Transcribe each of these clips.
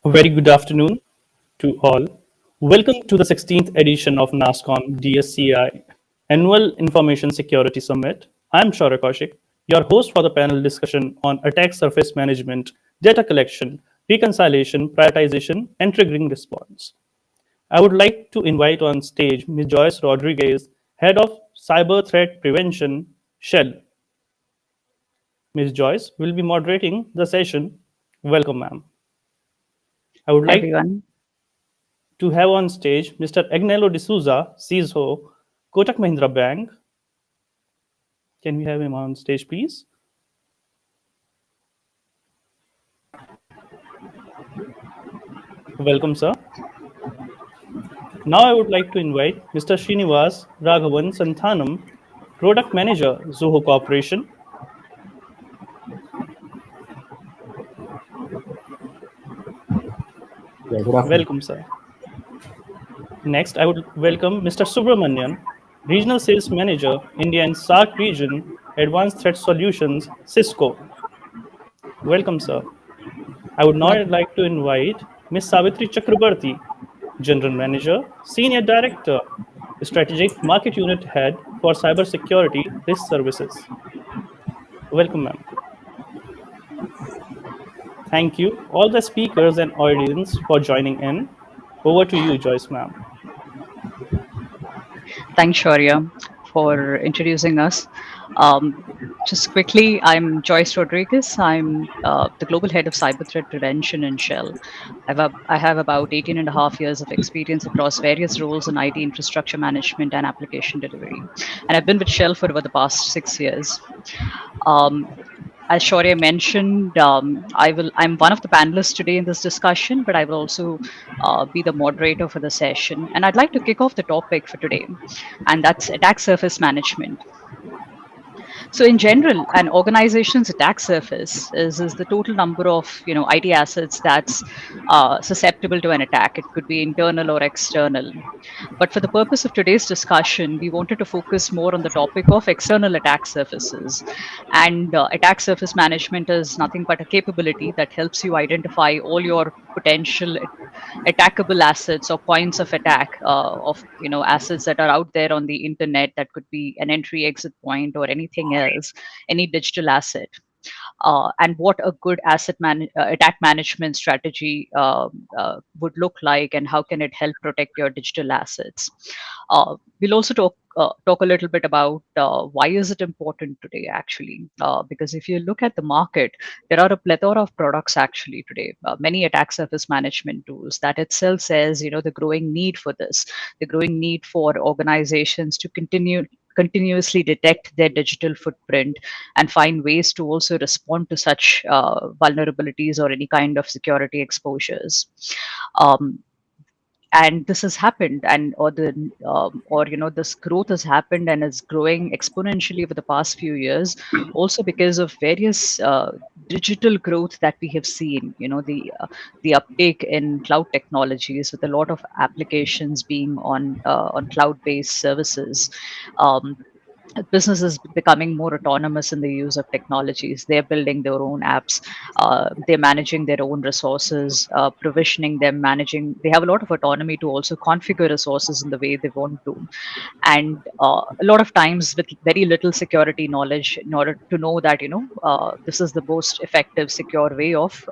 A very good afternoon to all. Welcome to the 16th edition of NASSCOM DSCI Annual Information Security Summit. I'm Shaurya Kaushik, your host for the panel discussion on attack surface management, data collection, reconciliation, prioritization, and triggering response. I would like to invite on stage Ms. Joyce Rodriguez, Head of Cyber Threat Prevention, Shell. Ms. Joyce will be moderating the session. Welcome, ma'am. I would Hi like everyone. to have on stage Mr. Agnello D'Souza, CISO, Kotak Mahindra Bank. Can we have him on stage, please? Welcome, sir. Now I would like to invite Mr. Srinivas Raghavan Santhanam, Product Manager, Zoho Corporation. Yeah, good afternoon. Welcome, sir. Next, I would welcome Mr. Subramanian, Regional Sales Manager, India and SAARC Region, Advanced Threat Solutions, Cisco. Welcome, sir. I would now like to invite Ms. Savitri Chakrabarti, General Manager, Senior Director, Strategic Market Unit Head for Cybersecurity Risk Services. Welcome, ma'am. Thank you, all the speakers and audience, for joining in. Over to you, Joyce, ma'am. Thanks, Shaurya, for introducing us. Just quickly, I'm Joyce Rodriguez. I'm the Global Head of Cyber Threat Prevention in Shell. I have about 18 and a half years of experience across various roles in IT infrastructure management and application delivery. And I've been with Shell for over the past 6 years. As Shaurya mentioned, I'm one of the panelists today in this discussion, but I will also be the moderator for the session. And I'd like to kick off the topic for today, and that's attack surface management. So in general, an organization's attack surface is the total number of IT assets that's susceptible to an attack. It could be internal or external. But for the purpose of today's discussion, we wanted to focus more on the topic of external attack surfaces. And attack surface management is nothing but a capability that helps you identify all your potential attackable assets or points of attack of assets that are out there on the internet. That could be an entry exit point or anything else, any digital asset. And what a good attack management strategy would look like, and how can it help protect your digital assets. We'll also talk a little bit about why is it important today, actually, because if you look at the market, there are a plethora of products actually today, many attack surface management tools. That itself says the growing need for this, the growing need for organizations to continuously detect their digital footprint and find ways to also respond to such vulnerabilities or any kind of security exposures. Um, and this has happened, and this growth has happened and is growing exponentially over the past few years, also because of various digital growth that we have seen. The uptake in cloud technologies, with a lot of applications being on cloud based services. Businesses becoming more autonomous in the use of technologies. They're building their own apps. They're managing their own resources, provisioning them, managing. They have a lot of autonomy to also configure resources in the way they want to. And a lot of times with very little security knowledge, in order to know that, this is the most effective, secure way of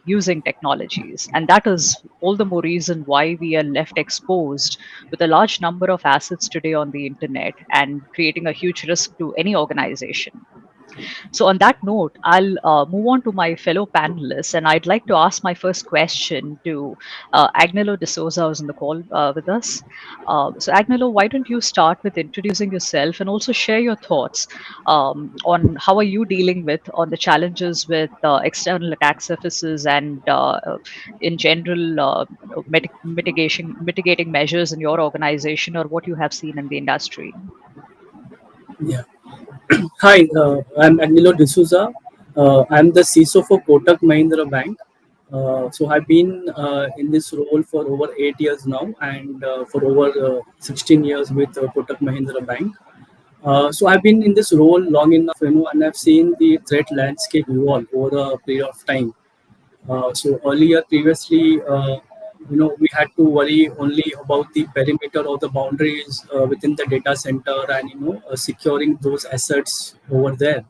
using technologies. And that is all the more reason why we are left exposed with a large number of assets today on the internet, and creating a huge risk to any organization. So, on that note, I'll move on to my fellow panelists, and I'd like to ask my first question to Agnello D'Souza, who's on the call with us. So, Agnello, why don't you start with introducing yourself and also share your thoughts on how are you dealing with on the challenges with external attack surfaces, and in general mitigating measures in your organization, or what you have seen in the industry. Yeah. Hi, I'm Agnello D'Souza. I'm the CISO for Kotak Mahindra Bank. So I've been in this role for over 8 years now, and for over 16 years with Kotak Mahindra Bank. So I've been in this role long enough, and I've seen the threat landscape evolve over a period of time. So earlier, previously, we had to worry only about the perimeter or the boundaries within the data center, and securing those assets over there.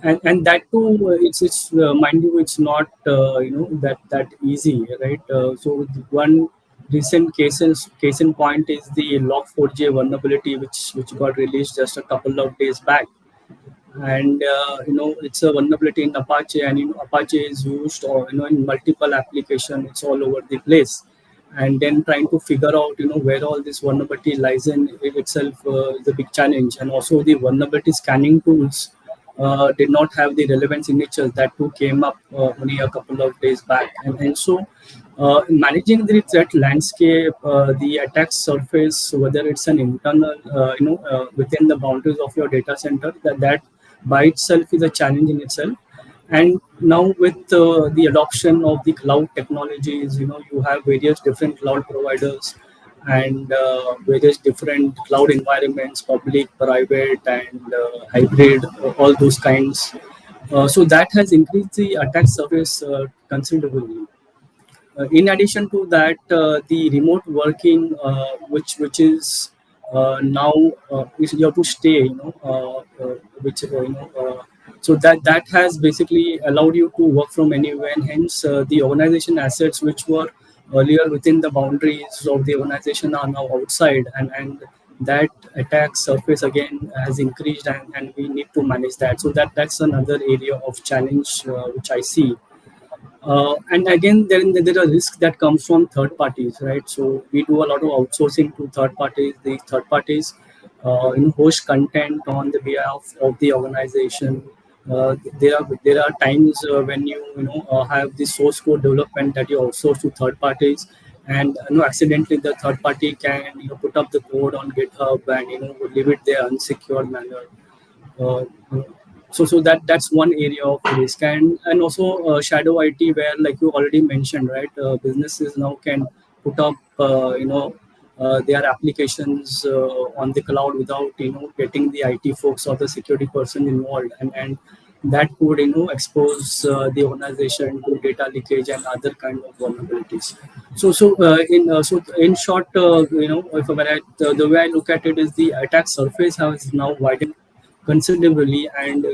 And that too, it's mind you, it's not that easy, right? So the one recent case in point is the Log4j vulnerability, which got released just a couple of days back. And it's a vulnerability in Apache, and Apache is used, or in multiple application, it's all over the place. And then trying to figure out where all this vulnerability lies in itself is a big challenge. And also the vulnerability scanning tools did not have the relevant signatures. That too came up only a couple of days back. And so in managing the threat landscape, the attack surface, whether it's an internal, within the boundaries of your data center, that by itself is a challenge in itself. And now with the adoption of the cloud technologies, you have various different cloud providers, and various different cloud environments, public, private, and hybrid, all those kinds. So that has increased the attack surface considerably. In addition to that, the remote working, which is now, you have to stay, which so that has basically allowed you to work from anywhere, and hence the organization assets which were earlier within the boundaries of the organization are now outside, and that attack surface again has increased, and we need to manage that. So that's another area of challenge which I see. And again, there are risks that comes from third parties, right? So we do a lot of outsourcing to third parties. The third parties host content on the behalf of the organization. There are times when you have the source code development that you outsource to third parties, and accidentally the third party can put up the code on GitHub and leave it there unsecured manner. uh, so that's one area of risk. And also shadow IT, where, like you already mentioned, right, businesses now can put up their applications on the cloud without getting the IT folks or the security person involved, and that could expose the organization to data leakage and other kind of vulnerabilities. So in short, if the way I look at it is the attack surface has now widened considerably, and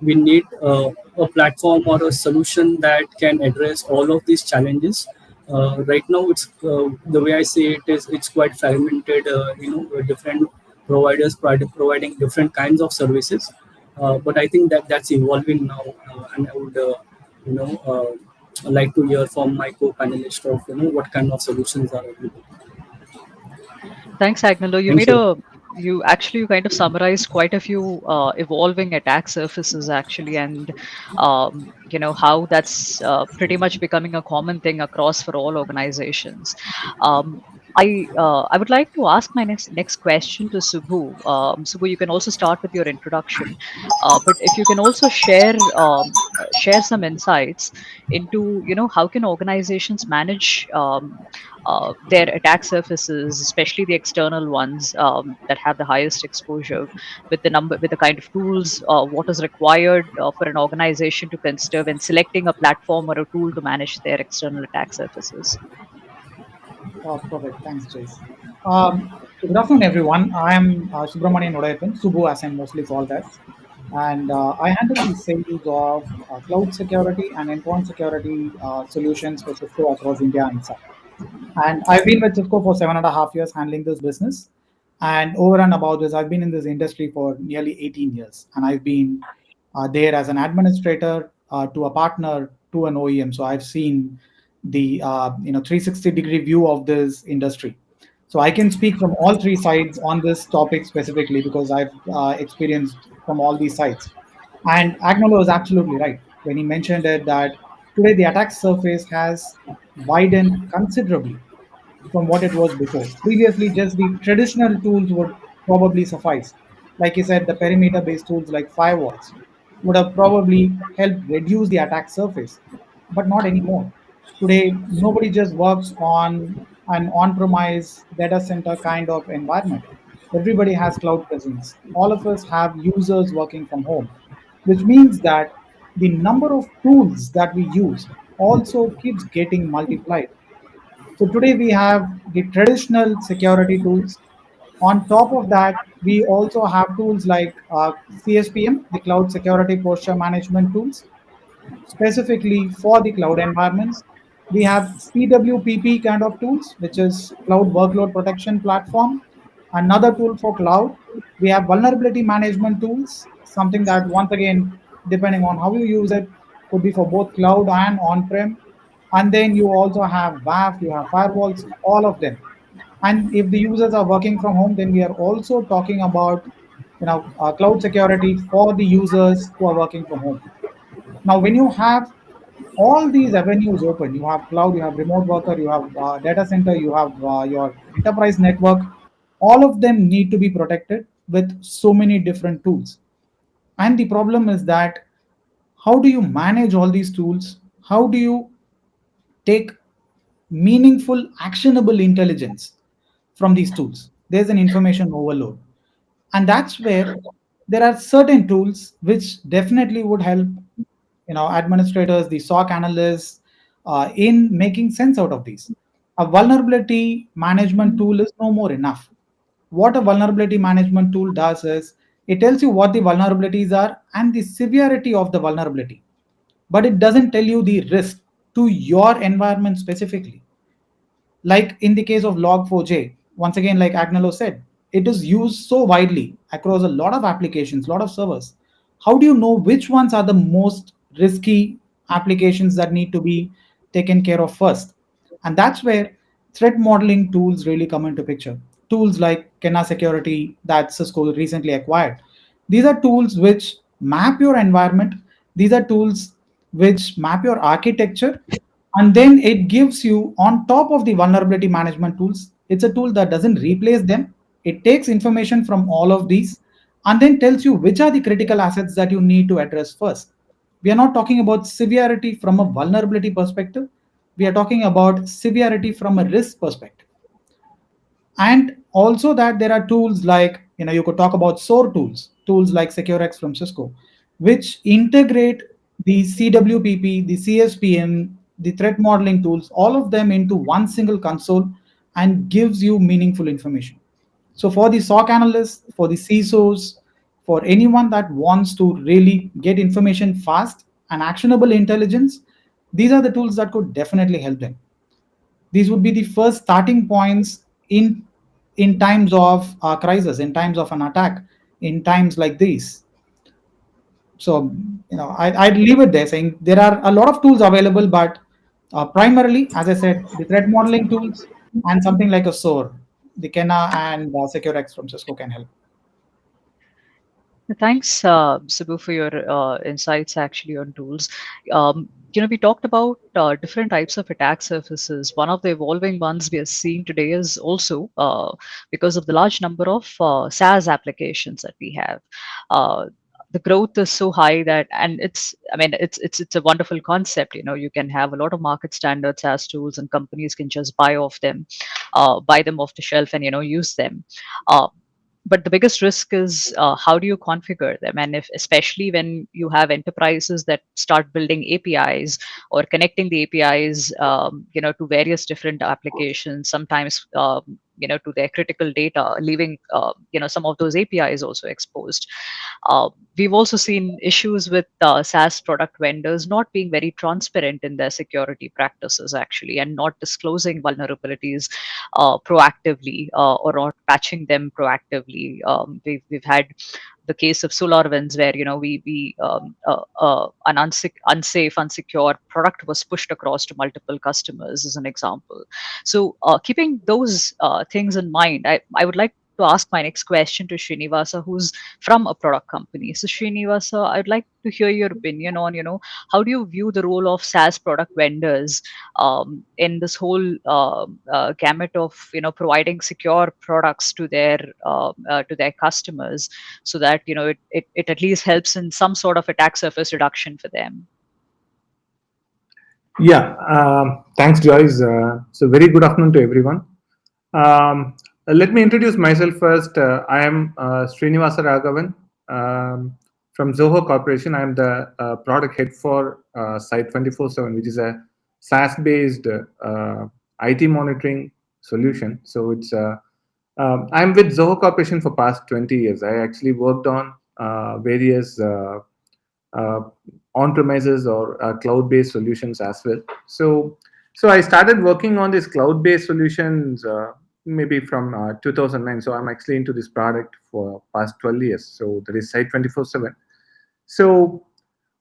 we need a platform or a solution that can address all of these challenges. Right now, it's the way I say it is, it's quite fragmented, with different providers providing different kinds of services. But I think that's evolving now, and I would you know like to hear from my co-panelist of what kind of solutions are available. Thanks, Agnolo. Thank you. You kind of summarized quite a few evolving attack surfaces actually, and how that's pretty much becoming a common thing across for all organizations. Um, I would like to ask my next question to Subhu. Subhu, you can also start with your introduction, but if you can also share some insights into how can organizations manage their attack surfaces, especially the external ones that have the highest exposure, with the kind of tools, what is required for an organization to consider when selecting a platform or a tool to manage their external attack surfaces. Perfect. Thanks, Jace. Good afternoon, everyone. I am Subramanian Odayapan, Subbu, as I'm mostly called as, and I handle the sales of cloud security and endpoint security solutions for Cisco across India and SAP. And I've been with Cisco for 7.5 years handling this business. And over and about this, I've been in this industry for nearly 18 years. And I've been there as an administrator to a partner to an OEM. So I've seen the 360-degree view of this industry. So I can speak from all three sides on this topic specifically because I've experienced from all these sides. And Agnolo is absolutely right when he mentioned it that today the attack surface has widened considerably from what it was before. Previously, just the traditional tools would probably suffice. Like you said, the perimeter based tools like firewalls would have probably helped reduce the attack surface, but not anymore. Today, nobody just works on an on premise data center kind of environment. Everybody has cloud presence. All of us have users working from home, which means that the number of tools that we use also keeps getting multiplied. So today we have the traditional security tools. On top of that, we also have tools like CSPM, the Cloud Security Posture Management tools, specifically for the cloud environments. We have CWPP kind of tools, which is Cloud Workload Protection Platform, another tool for cloud. We have vulnerability management tools, something that, once again, depending on how you use it, could be for both cloud and on prem. And then you also have WAF, you have firewalls, all of them. And if the users are working from home, then we are also talking about cloud security for the users who are working from home. Now, when you have all these avenues open, you have cloud, you have remote worker, you have data center, you have your enterprise network, all of them need to be protected with so many different tools. And the problem is that how do you manage all these tools? How do you take meaningful, actionable intelligence from these tools? There's an information overload. And that's where there are certain tools which definitely would help administrators, the SOC analysts, in making sense out of these. A vulnerability management tool is no more enough. What a vulnerability management tool does is it tells you what the vulnerabilities are and the severity of the vulnerability, but it doesn't tell you the risk to your environment specifically. Like in the case of Log4j, once again, like Agnello said, it is used so widely across a lot of applications, a lot of servers. How do you know which ones are the most risky applications that need to be taken care of first? And that's where threat modeling tools really come into picture. Tools like Kenna Security that Cisco recently acquired. These are tools which map your environment. These are tools which map your architecture, and then it gives you, on top of the vulnerability management tools, it's a tool that doesn't replace them. It takes information from all of these and then tells you which are the critical assets that you need to address first. We are not talking about severity from a vulnerability perspective, we are talking about severity from a risk perspective. And also that there are tools like, you could talk about SOAR tools like securex from Cisco, which integrate the CWPP, the CSPM, the threat modeling tools, all of them into one single console and gives you meaningful information. So for the SOC analysts, for the CISOs, for anyone that wants to really get information fast and actionable intelligence, these are the tools that could definitely help them. These would be the first starting points in times of crisis, in times of an attack, in times like these. So I'd leave it there, saying there are a lot of tools available, but primarily, as I said, the threat modeling tools and something like a SOAR, the Kenna and securex from Cisco can help. Thanks, Subbu, for your insights actually on tools. We talked about different types of attack surfaces. One of the evolving ones we are seeing today is also because of the large number of SaaS applications that we have. The growth is so high that, and it's a wonderful concept. You can have a lot of market standard SaaS tools, and companies can just buy them off the shelf, and use them. Uh, but the biggest risk is how do you configure them, and if especially when you have enterprises that start building APIs or connecting the APIs to various different applications, sometimes to their critical data, leaving some of those APIs also exposed. We've also seen issues with SaaS product vendors not being very transparent in their security practices, actually, and not disclosing vulnerabilities proactively, or not patching them proactively. We've had the case of SolarWinds, where an unsafe, unsecure product was pushed across to multiple customers, as an example. So, keeping those things in mind, I would like to ask my next question to Srinivasa, who's from a product company. So, Srinivasa, I'd like to hear your opinion on, how do you view the role of SaaS product vendors in this whole gamut of, providing secure products to their customers, so that it at least helps in some sort of attack surface reduction for them. Yeah, thanks, Joyce. So, very good afternoon to everyone. Let me introduce myself first. I am Srinivasa Raghavan, from Zoho Corporation. I'm the product head for Site 24/7, which is a SaaS-based IT monitoring solution. So I'm with Zoho Corporation for past 20 years. I actually worked on various uh, on-premises or cloud-based solutions as well. So I started working on these cloud-based solutions maybe from 2009. So I'm actually into this product for past 12 years. So that is Site 24/7. So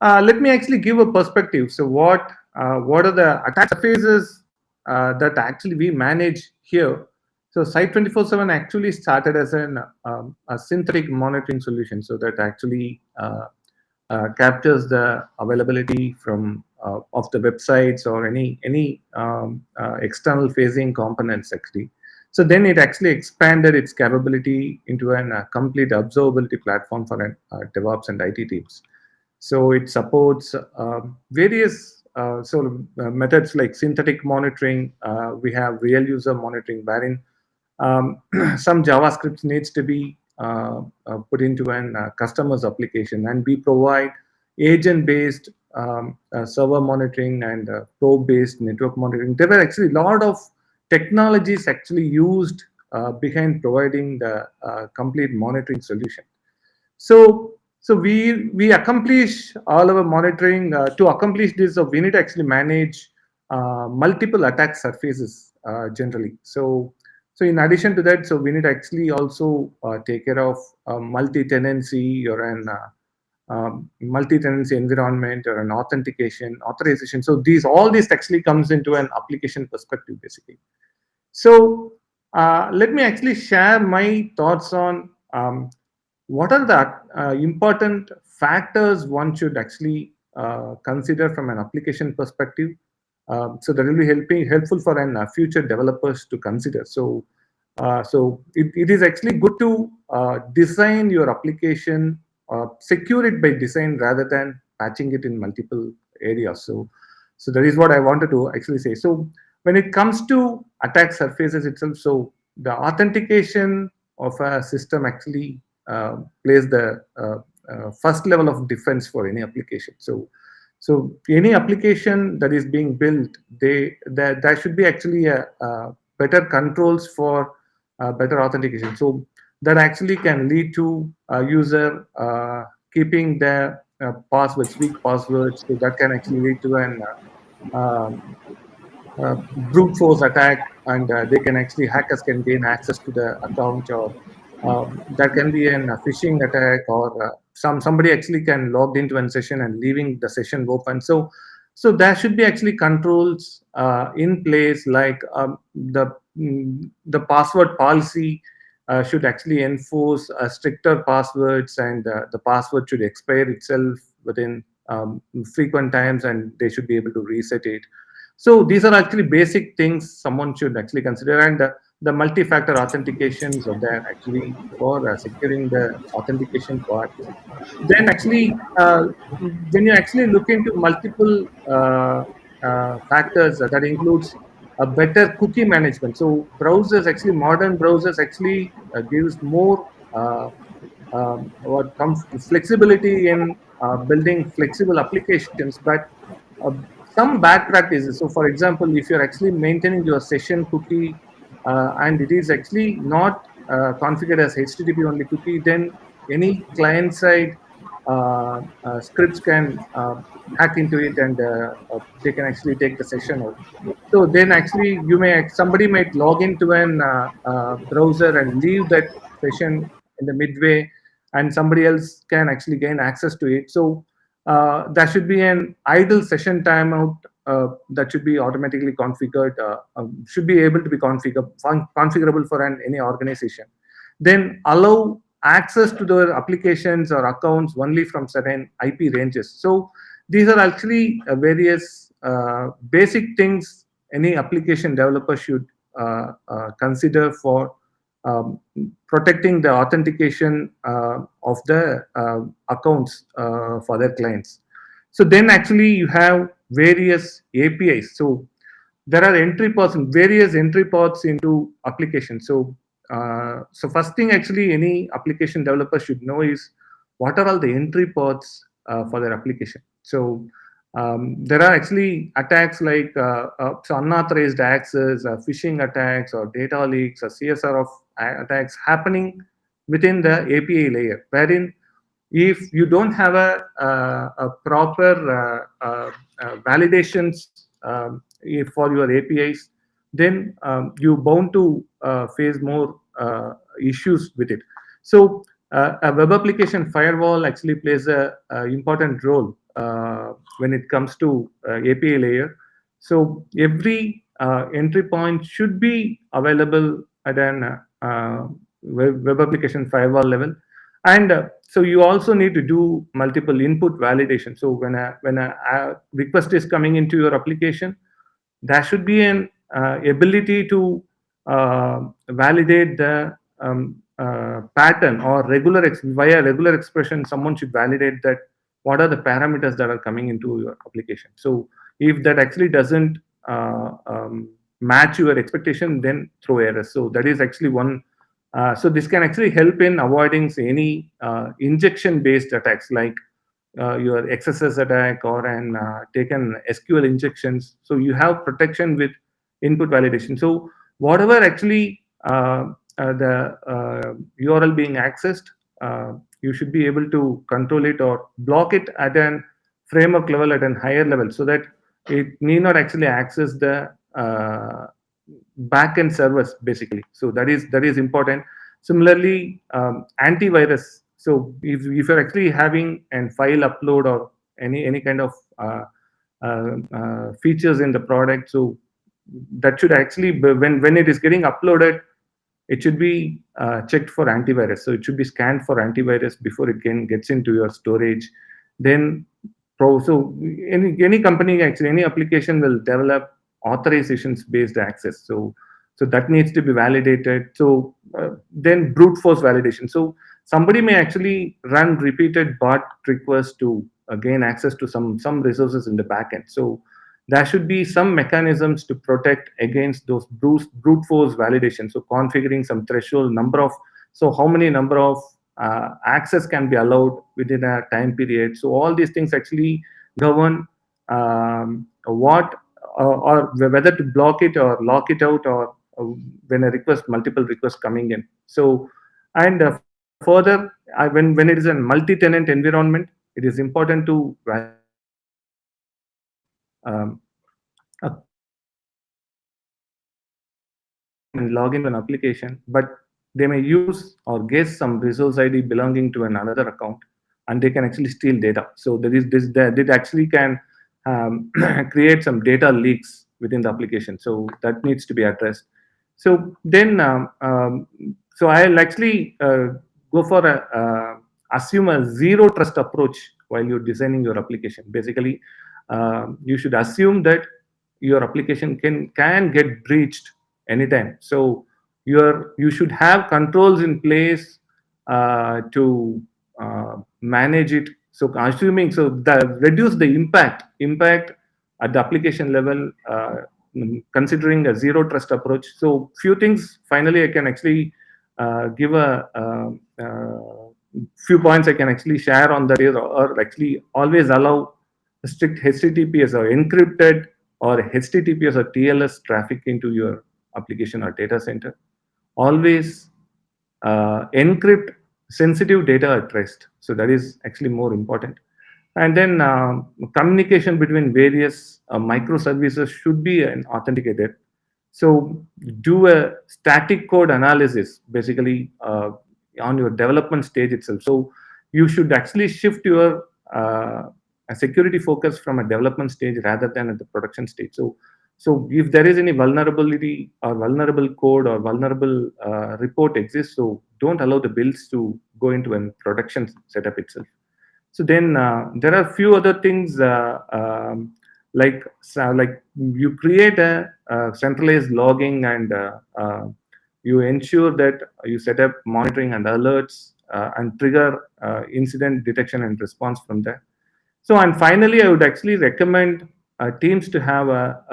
let me actually give a perspective. So what are the attack surfaces that actually we manage here? So Site 24/7 actually started as a synthetic monitoring solution. So that actually captures the availability from of the websites or any external facing components actually. So then it actually expanded its capability into a complete observability platform for DevOps and IT teams. So it supports various sort of methods like synthetic monitoring. We have real user monitoring, wherein some JavaScript needs to be put into an customer's application, and we provide agent-based server monitoring and probe-based network monitoring. There were actually a lot of technologies actually used behind providing the complete monitoring solution. So we accomplish all our monitoring. To accomplish this, so we need to actually manage multiple attack surfaces generally. So in addition to that, so we need to actually also take care of multi-tenancy or an multi-tenancy environment or an authentication, authorization. So all this actually comes into an application perspective basically. So let me actually share my thoughts on what are the important factors one should actually consider from an application perspective. So that will be helpful for an future developers to consider. So it is actually good to design your application, secure it by design rather than patching it in multiple areas. So that is what I wanted to actually say. So when it comes to attack surfaces itself, so the authentication of a system actually plays the first level of defense for any application. So any application that is being built, there should be actually a better controls for better authentication. So that actually can lead to a user keeping their passwords, weak passwords. So that can actually lead to an brute force attack, and they can actually hackers can gain access to the account, or there can be a phishing attack, or somebody actually can log into a session and leaving the session open. So there should be actually controls in place, like the password policy should actually enforce stricter passwords, and the password should expire itself within frequent times, and they should be able to reset it. So these are actually basic things someone should actually consider, and the multi-factor authentications are there actually for securing the authentication part. Then actually, when you actually look into multiple factors, that includes a better cookie management. So browsers actually, modern browsers actually gives more what comes flexibility in building flexible applications, but uh, some bad practices. So, for example, if you're actually maintaining your session cookie and it is actually not configured as HTTP only cookie, then any client side scripts can hack into it, and they can actually take the session out. So then actually somebody might log into an browser and leave that session in the midway, and somebody else can actually gain access to it. So there should be an idle session timeout that should be automatically configured, should be able to be configurable for any organization. Then allow access to their applications or accounts only from certain IP ranges. So these are actually various basic things any application developer should consider for um, protecting the authentication of the accounts for their clients. So then actually you have various APIs. So there are various entry paths into applications. So first thing actually any application developer should know is what are all the entry paths for their application. So there are actually attacks like so unauthorized access, phishing attacks, or data leaks, or CSR of attacks happening within the API layer, wherein if you don't have a proper validations for your APIs, then you bound to face more issues with it. So a web application firewall actually plays a important role when it comes to API layer. So every entry point should be available at an web application firewall level. And so you also need to do multiple input validation. So when a request is coming into your application, there should be an ability to validate the pattern, or via regular expression someone should validate that what are the parameters that are coming into your application. So if that actually doesn't match your expectation, then throw errors. So that is actually one. So this can actually help in avoiding say, any injection based attacks like your XSS attack or an taken SQL injections. So you have protection with input validation. So whatever actually the URL being accessed, you should be able to control it or block it at an framework level, at a higher level, so that it need not actually access the backend servers basically. So that is important. Similarly, antivirus. So if you're actually having a file upload or any kind of features in the product, so that should actually when it is getting uploaded, it should be checked for antivirus. So it should be scanned for antivirus before it gets into your storage. Then so any company, actually any application will develop authorizations based access. So that needs to be validated. So then brute force validation. So somebody may actually run repeated bot requests to gain access to some resources in the backend. So there should be some mechanisms to protect against those brute force validation. So configuring some threshold number of, so how many number of access can be allowed within a time period. So all these things actually govern what or whether to block it or lock it out, or when a request, multiple requests coming in. So and further, when it is a multi-tenant environment, it is important to validate um, a and log into an application, but they may use or guess some resource ID belonging to another account, and they can actually steal data. So there is this that it actually can create some data leaks within the application. So that needs to be addressed. So then, so I'll actually go for a assume a zero trust approach while you're designing your application. Basically, you should assume that your application can get breached anytime. So you should have controls in place to manage it. So assuming, so the reduce the impact at the application level, considering a zero trust approach. So few things finally I can actually give a few points I can actually share on that is, or actually always allow strict HTTPS or encrypted or HTTPS or TLS traffic into your application or data center. Always encrypt sensitive data at rest. So that is actually more important. And then communication between various microservices should be authenticated. So do a static code analysis basically on your development stage itself. So you should actually shift your security focus from a development stage rather than at the production stage. So if there is any vulnerability or vulnerable code or vulnerable report exists, so don't allow the builds to go into a production setup itself. So then there are a few other things like you create a centralized logging, and you ensure that you set up monitoring and alerts and trigger incident detection and response from there. So and finally, I would actually recommend teams to have a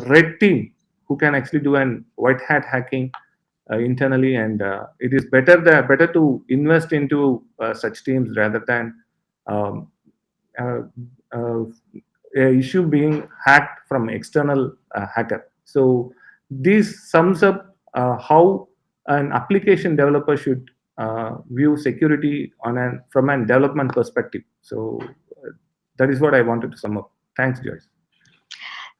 red team who can actually do an white hat hacking internally, and it is better to invest into such teams rather than um, uh, uh, a issue being hacked from external hacker. So this sums up how an application developer should view security from an development perspective. So that is what I wanted to sum up. Thanks, Joyce.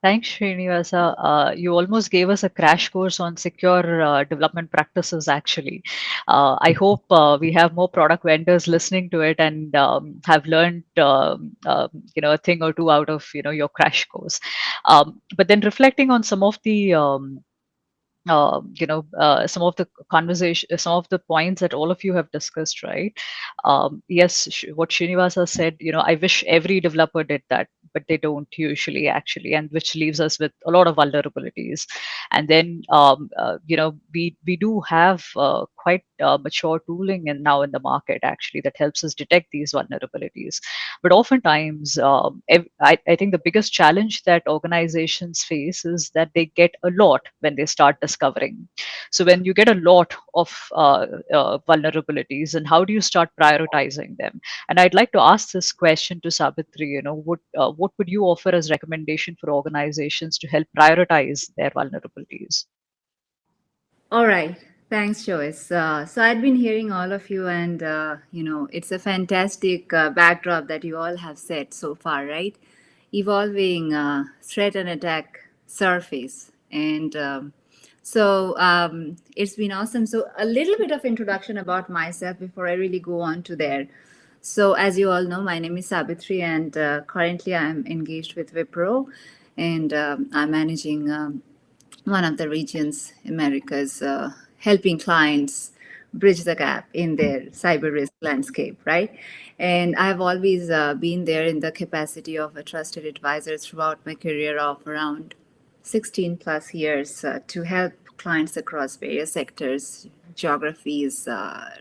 Thanks, Srinivasa. You almost gave us a crash course on secure development practices, actually. I hope we have more product vendors listening to it and have learned, a thing or two out of, your crash course. But then reflecting on some of the some of the conversation, some of the points that all of you have discussed, right? Yes, what Srinivasa said, I wish every developer did that, but they don't usually, actually, and which leaves us with a lot of vulnerabilities. And then, we do have quite mature tooling and now in the market, actually, that helps us detect these vulnerabilities. But oftentimes, I think the biggest challenge that organizations face is that they get a lot when they start discovering. So when you get a lot of vulnerabilities, and how do you start prioritizing them? And I'd like to ask this question to Sabitri. What would you offer as recommendation for organizations to help prioritize their vulnerabilities? All right. Thanks, Joyce. So I'd been hearing all of you, and it's a fantastic backdrop that you all have set so far, right? Evolving threat and attack surface, and it's been awesome. So a little bit of introduction about myself before I really go on to there. So as you all know, my name is Sabitri, and currently I'm engaged with Wipro, and I'm managing. One of the regions, Americas, helping clients bridge the gap in their cyber risk landscape, right? And I've always been there in the capacity of a trusted advisor throughout my career of around 16 plus years to help clients across various sectors, geographies,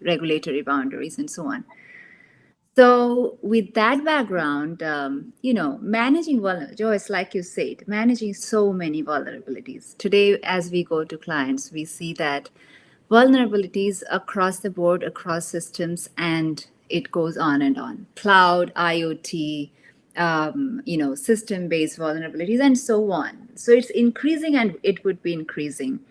regulatory boundaries, and so on. So, with that background, managing Joyce, like you said, managing so many vulnerabilities. Today, as we go to clients, we see that vulnerabilities across the board, across systems, and it goes on and on. Cloud, IoT, system-based vulnerabilities, and so on. So it's increasing, and it would be increasing.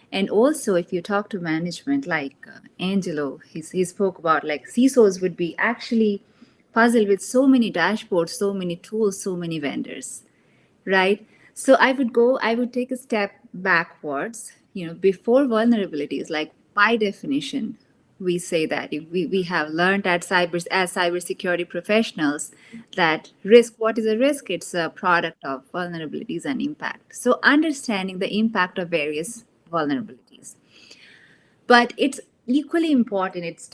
And also, if you talk to management, like Angelo, he spoke about like CISOs would be actually puzzled with so many dashboards, so many tools, so many vendors, right? So I would take a step backwards, before vulnerabilities, like by definition, we say that if we have learned as cybersecurity professionals that what is a risk? It's a product of vulnerabilities and impact. So understanding the impact of various vulnerabilities. But it's equally important. It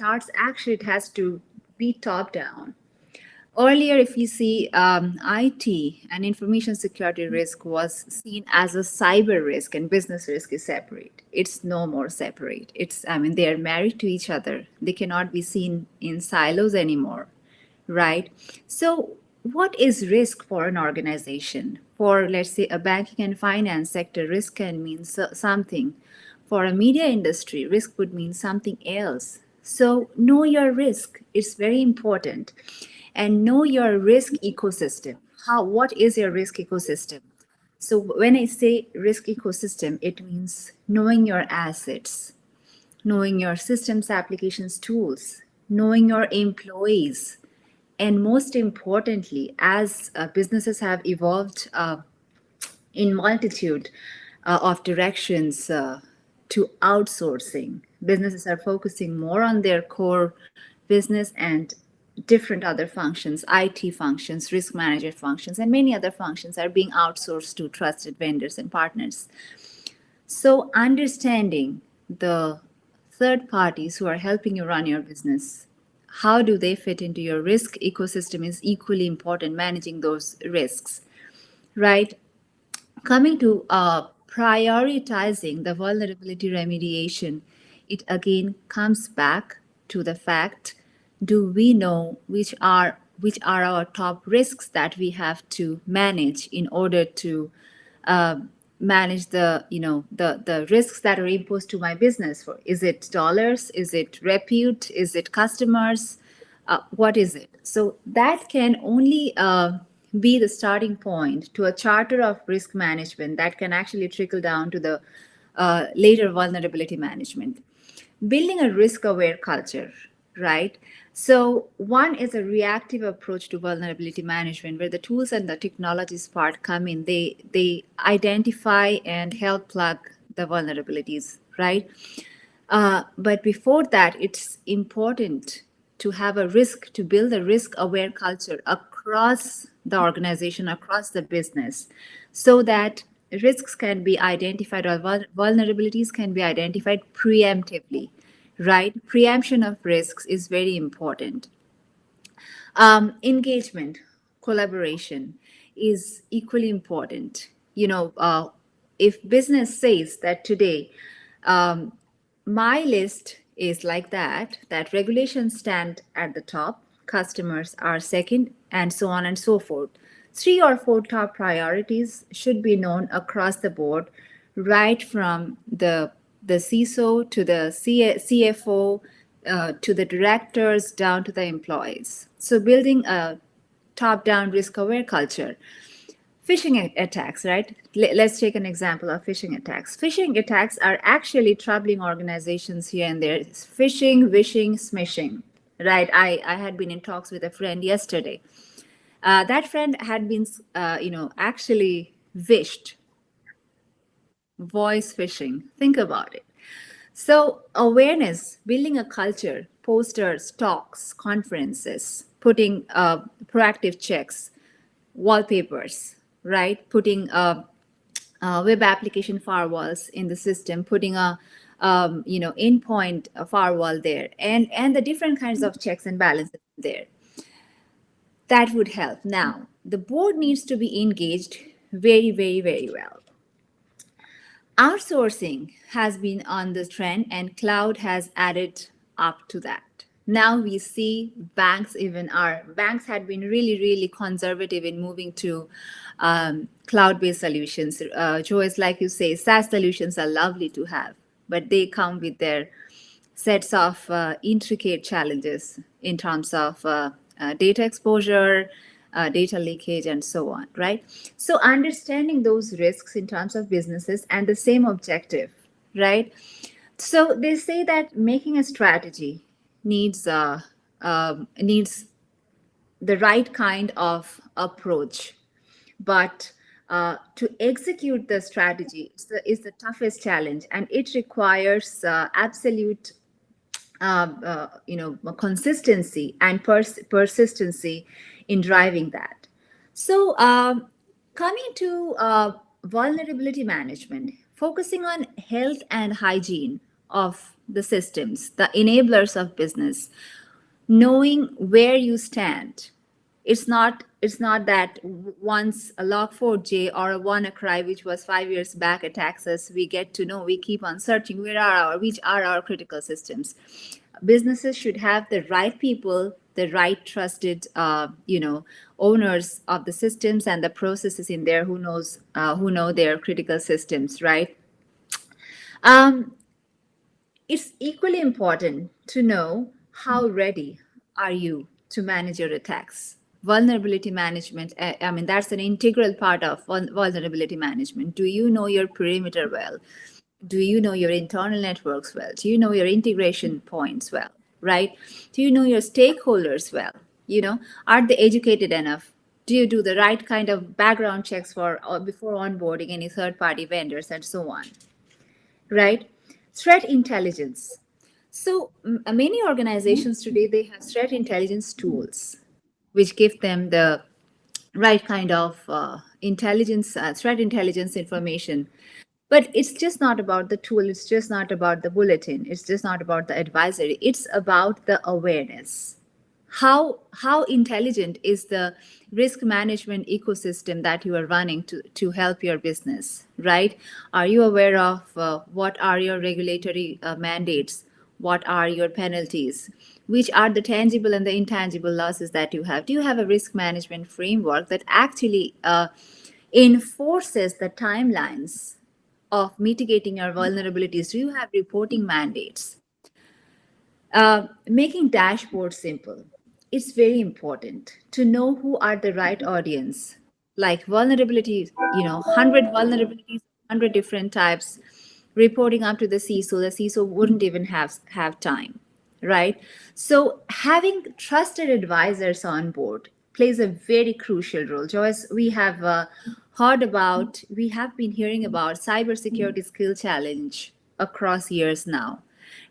has to be top down. Earlier, if you see IT and information security risk was seen as a cyber risk and business risk is separate. It's no more separate. They are married to each other. They cannot be seen in silos anymore, right? So, what is risk for an organization? For, let's say, a banking and finance sector, risk can mean something. For a media industry, risk would mean something else. So, know your risk. It's very important. And know your risk ecosystem. What is your risk ecosystem? So, when I say risk ecosystem, it means knowing your assets, knowing your systems, applications, tools, knowing your employees, and most importantly, as businesses have evolved in multitude of directions to outsourcing, businesses are focusing more on their core business and different other functions, IT functions, risk manager functions, and many other functions are being outsourced to trusted vendors and partners. So, understanding the third parties who are helping you run your business, how do they fit into your risk ecosystem is equally important, managing those risks, right? Coming to prioritizing the vulnerability remediation, it again comes back to the fact: do we know which are our top risks that we have to manage in order to manage the the risks that are imposed to my business? For is it dollars, is it repute, is it customers, what is it? So that can only be the starting point to a charter of risk management that can actually trickle down to the later vulnerability management. Building a risk aware culture, right? So one is a reactive approach to vulnerability management where the tools and the technologies part come in. They identify and help plug the vulnerabilities, right? But before that, it's important to have a risk, to build a risk aware culture across the organization, across the business, so that risks can be identified or vulnerabilities can be identified preemptively, right? Preemption of risks is very important. Engagement, collaboration is equally important. If business says that today, um, my list is like that regulations stand at the top, customers are second, and so on and so forth. Three or four top priorities should be known across the board, right from the CISO to the CFO, to the directors down to the employees. So building a top-down risk-aware culture. Phishing attacks, right? Let's take an example of phishing attacks. Phishing attacks are actually troubling organizations here and there. It's phishing, wishing, smishing, right? I had been in talks with a friend yesterday. That friend had been, actually wished voice phishing. Think about it. So, awareness, building a culture, posters, talks, conferences, putting proactive checks, wallpapers, right? Putting web application firewalls in the system, putting a endpoint firewall there, and the different kinds of checks and balances there. That would help. Now, the board needs to be engaged very, very, very well. Outsourcing has been on the trend, and cloud has added up to that. Now we see banks, even our banks had been really, really conservative in moving to cloud-based solutions. Joyce, like you say, SaaS solutions are lovely to have, but they come with their sets of intricate challenges in terms of data exposure, data leakage, and so on, right? So, understanding those risks in terms of businesses and the same objective, right? So, they say that making a strategy needs needs the right kind of approach, but to execute the strategy is the toughest challenge, and it requires absolute consistency and persistency in driving that. So, coming to vulnerability management, focusing on health and hygiene of the systems, the enablers of business, knowing where you stand. It's not that once a log4j or a WannaCry, which was 5 years back, attacks us, we get to know, we keep on searching which are our critical systems. Businesses should have the right people, the right trusted owners of the systems and the processes in there who know their critical systems, right? um, it's equally important to know how ready are you to manage your attacks. Vulnerability management, I mean, that's an integral part of vulnerability management. Do you know your perimeter well? Do you know your internal networks well? Do you know your integration points well? Right? Do you know your stakeholders well? Are they educated enough? Do you do the right kind of background checks for before onboarding any third party vendors and so on? Right? Threat intelligence. So many organizations today, they have threat intelligence tools which give them the right kind of intelligence, threat intelligence information. But it's just not about the tool, it's just not about the bulletin, it's just not about the advisory, it's about the awareness. How intelligent is the risk management ecosystem that you are running to help your business, right? Are you aware of what are your regulatory mandates? What are your penalties? Which are the tangible and the intangible losses that you have? Do you have a risk management framework that actually enforces the timelines of mitigating your vulnerabilities. Do you have reporting mandates? Making dashboards simple. It's very important to know who are the right audience. Like vulnerabilities, 100 vulnerabilities, 100 different types, reporting up to the CISO. The CISO wouldn't even have time, right? So having trusted advisors on board plays a very crucial role. Joyce, we have been hearing about cybersecurity skill challenge across years now,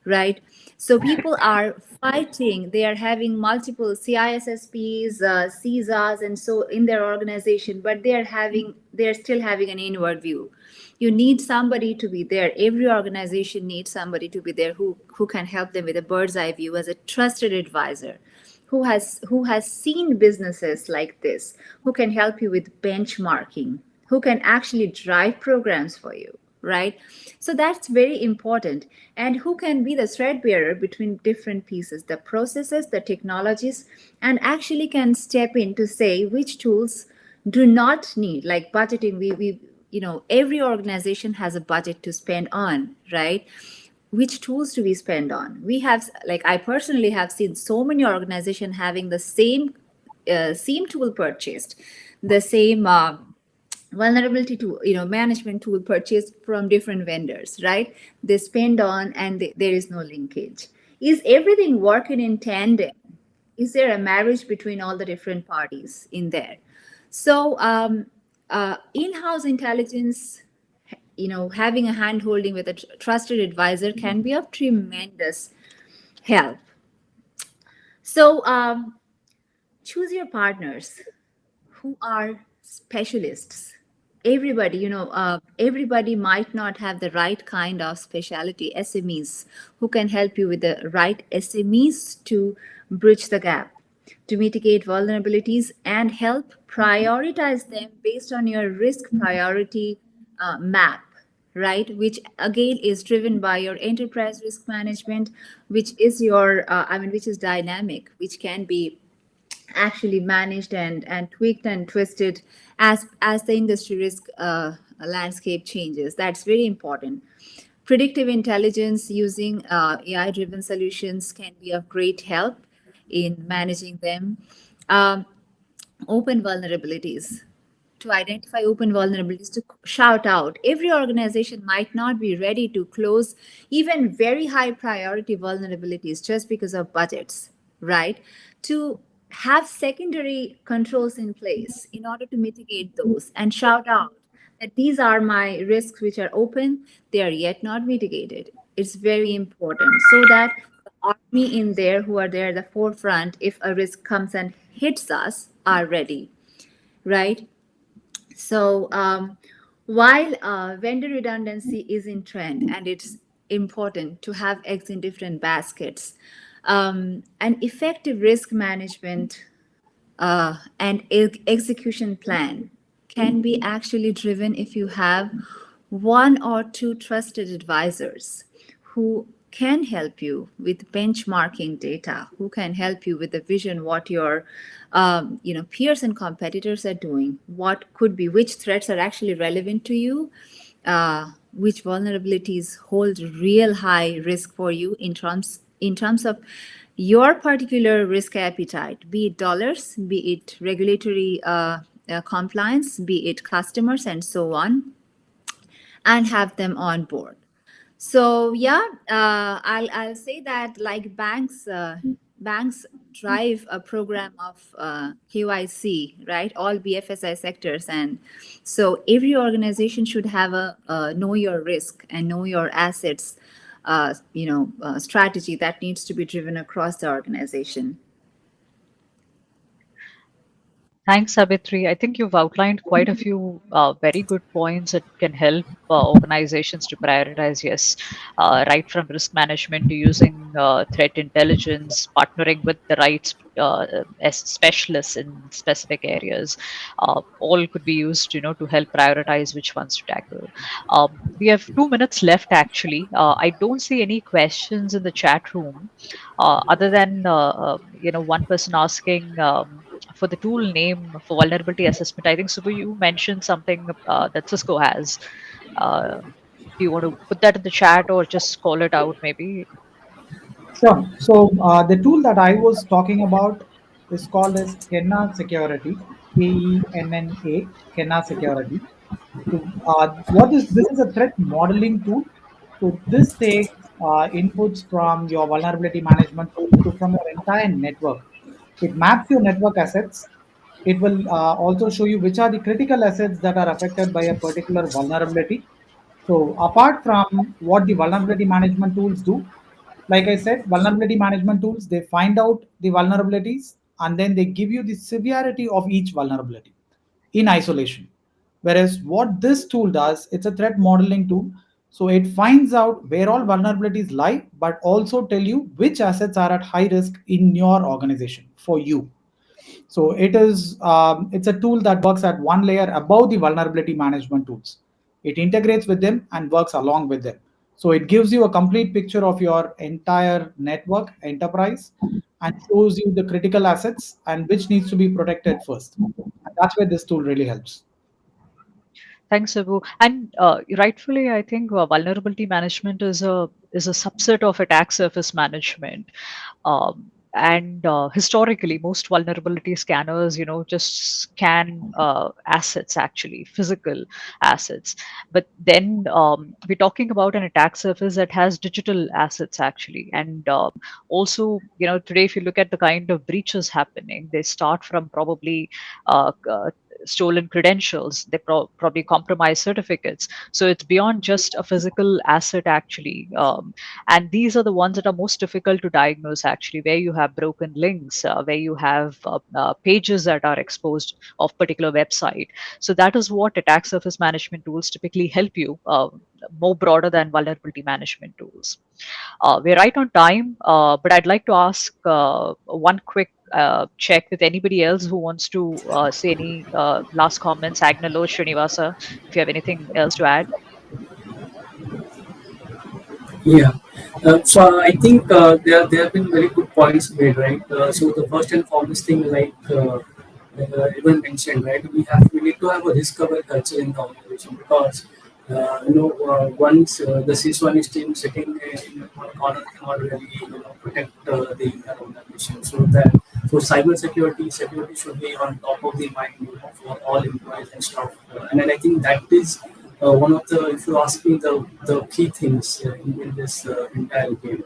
right? So people are fighting. They are having multiple CISSPs, CISAs, and so in their organization, but they're still having an inward view. You need somebody to be there. Every organization needs somebody to be there who can help them with a bird's eye view as a trusted advisor who has seen businesses like this, who can help you with benchmarking, who can actually drive programs for you, right? So that's very important. And who can be the thread bearer between different pieces, the processes, the technologies, and actually can step in to say which tools do not need, like budgeting. Every organization has a budget to spend on, right? Which tools do we spend on? We have, like, I personally have seen so many organizations having the same tool purchased, the same vulnerability tool, management tool purchased from different vendors, right? They spend on, and there is no linkage. Is everything working in tandem? Is there a marriage between all the different parties in there? So in-house intelligence, having a hand holding with a trusted advisor can be of tremendous help. So choose your partners who are specialists. Everybody might not have the right kind of specialty. SMEs who can help you with the right SMEs to bridge the gap, to mitigate vulnerabilities and help prioritize them based on your risk priority map, right? Which again is driven by your enterprise risk management, which is which is dynamic, which can be actually managed and tweaked and twisted as the industry risk landscape changes. That's very important. Predictive intelligence using AI driven solutions can be of great help in managing them. Um, Open vulnerabilities, to identify open vulnerabilities, to shout out. Every organization might not be ready to close even very high priority vulnerabilities just because of budgets, right? To have secondary controls in place in order to mitigate those and shout out that these are my risks which are open, they are yet not mitigated. It's very important so that the army in there who are there at the forefront, if a risk comes and hits us, are ready, right? So while vendor redundancy is in trend and it's important to have eggs in different baskets, an effective risk management and execution plan can be actually driven if you have one or two trusted advisors who can help you with benchmarking data, who can help you with the vision, what your peers and competitors are doing, what could be, which threats are actually relevant to you, which vulnerabilities hold real high risk for you in terms of your particular risk appetite, be it dollars, be it regulatory compliance, be it customers, and so on, and have them on board. So yeah, I'll say that, like, banks drive a program of KYC, right? All BFSI sectors, and so every organization should have a know your risk and know your assets, strategy that needs to be driven across the organization. Thanks, Sabitri. I think you've outlined quite a few very good points that can help organizations to prioritize, yes, right from risk management to using threat intelligence, partnering with the right specialists in specific areas. All could be used, to help prioritize which ones to tackle. We have 2 minutes left, actually. I don't see any questions in the chat room, other than one person asking. for the tool name for vulnerability assessment. I think Subbu, you mentioned something that Cisco has. Do you want to put that in the chat or just call it out maybe? Sure. So the tool that I was talking about is called as Kenna Security, Kenna, Kenna Security. So, what is this is a threat modeling tool. So this takes inputs from your vulnerability management tool to from your entire network. It maps your network assets. It will also show you which are the critical assets that are affected by a particular vulnerability. So apart from what the vulnerability management tools do, like I said, vulnerability management tools, they find out the vulnerabilities and then they give you the severity of each vulnerability in isolation. Whereas what this tool does, it's a threat modeling tool. So it finds out where all vulnerabilities lie, but also tell you which assets are at high risk in your organization for you. So it's a tool that works at one layer above the vulnerability management tools. It integrates with them and works along with them. So it gives you a complete picture of your entire network enterprise and shows you the critical assets and which needs to be protected first. And that's where this tool really helps. Thanks, Abu. And rightfully, I think vulnerability management is a subset of attack surface management. And historically, most vulnerability scanners, just scan assets, actually physical assets. But then we're talking about an attack surface that has digital assets, actually. And also, today, if you look at the kind of breaches happening, they start from probably stolen credentials. They probably compromise certificates. So it's beyond just a physical asset, actually. And these are the ones that are most difficult to diagnose, actually, where you have broken links, where you have pages that are exposed of particular website. So that is what attack surface management tools typically help you, more broader than vulnerability management tools. We're right on time, but I'd like to ask one quick check with anybody else who wants to say any last comments. Agnalo, Srinivasa, if you have anything else to add. Yeah. So I think there have been very good points made, right? So the first and foremost thing, like everyone mentioned, right? We need to have a discover culture in the organization because once the CIS1 team sitting in one corner cannot really protect the entire organization. So cyber security should be on top of the mind for all employees and staff. And then I think that is one of the, if you ask me, the key things in this entire game.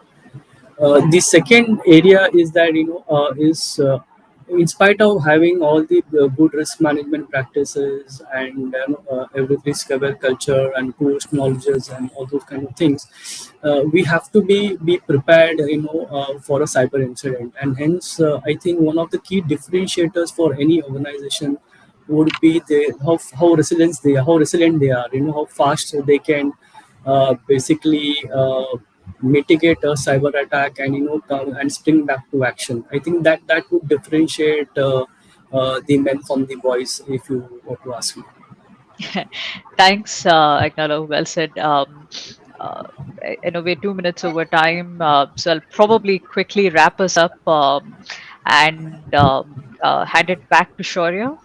The second area is that is in spite of having all the good risk management practices and every risk aware culture and post knowledges and all those kind of things, we have to be prepared for a cyber incident. And hence I think one of the key differentiators for any organization would be how resilient they are, how fast they can basically mitigate a cyber attack and come and spring back to action. I think that would differentiate the men from the boys, if you were to ask me. Thanks, Agnalo. Well said. Uh, I know we're 2 minutes over time, so I'll probably quickly wrap us up and hand it back to Shaurya.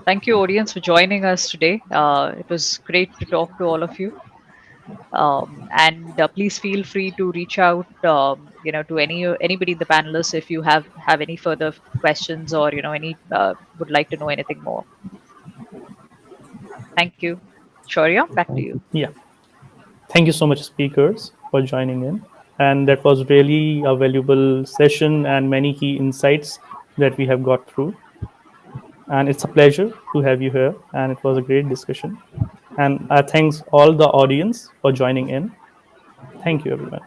Thank you, audience, for joining us today. It was great to talk to all of you. And please feel free to reach out, to anybody in the panelists if you have any further questions or any would like to know anything more. Thank you, Shaurya. Back to you. Yeah. Thank you so much, speakers, for joining in. And that was really a valuable session and many key insights that we have got through. And it's a pleasure to have you here. And it was a great discussion. And I thanks all the audience for joining in. Thank you, everyone.